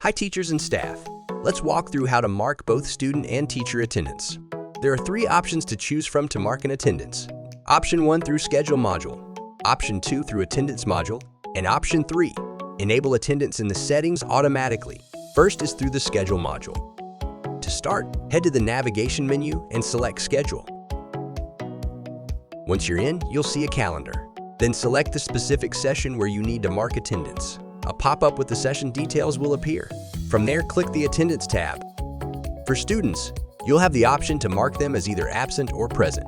Hi teachers and staff. Let's walk through how to mark both student and teacher attendance. There are 3 options to choose from to mark an attendance. Option 1 through Schedule module, Option 2 through Attendance module, and Option 3, enable attendance in the settings automatically. First is through the Schedule module. To start, head to the navigation menu and select Schedule. Once you're in, you'll see a calendar. Then select the specific session where you need to mark attendance. A pop-up with the session details will appear. From there, click the Attendance tab. For students, you'll have the option to mark them as either absent or present.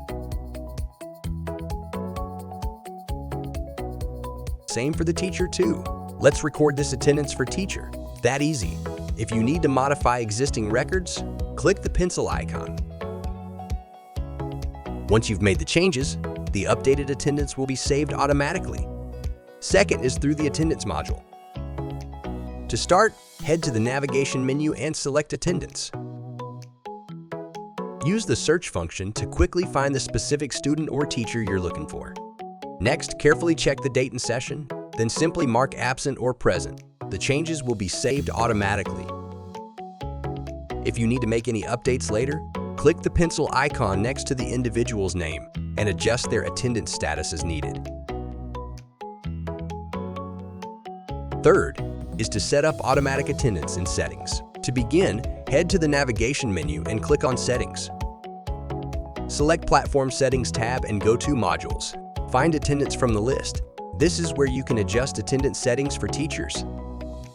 Same for the teacher too. Let's record this attendance for teacher. That easy. If you need to modify existing records, click the pencil icon. Once you've made the changes, the updated attendance will be saved automatically. Second is through the Attendance module. To start, head to the navigation menu and select Attendance. Use the search function to quickly find the specific student or teacher you're looking for. Next, carefully check the date and session, then simply mark absent or present. The changes will be saved automatically. If you need to make any updates later, click the pencil icon next to the individual's name and adjust their attendance status as needed. Third is to set up automatic attendance in settings. To begin, head to the navigation menu and click on Settings. Select Platform Settings tab and go to Modules. Find Attendance from the list. This is where you can adjust attendance settings for teachers.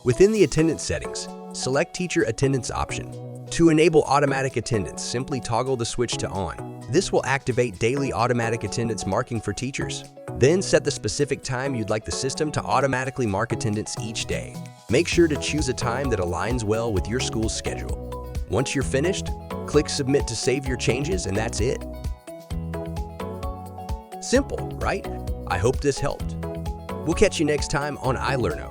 Within the attendance settings, select Teacher Attendance option. To enable automatic attendance, simply toggle the switch to On. This will activate daily automatic attendance marking for teachers. Then set the specific time you'd like the system to automatically mark attendance each day. Make sure to choose a time that aligns well with your school's schedule. Once you're finished, click Submit to save your changes, and that's it. Simple, right? I hope this helped. We'll catch you next time on ilerno.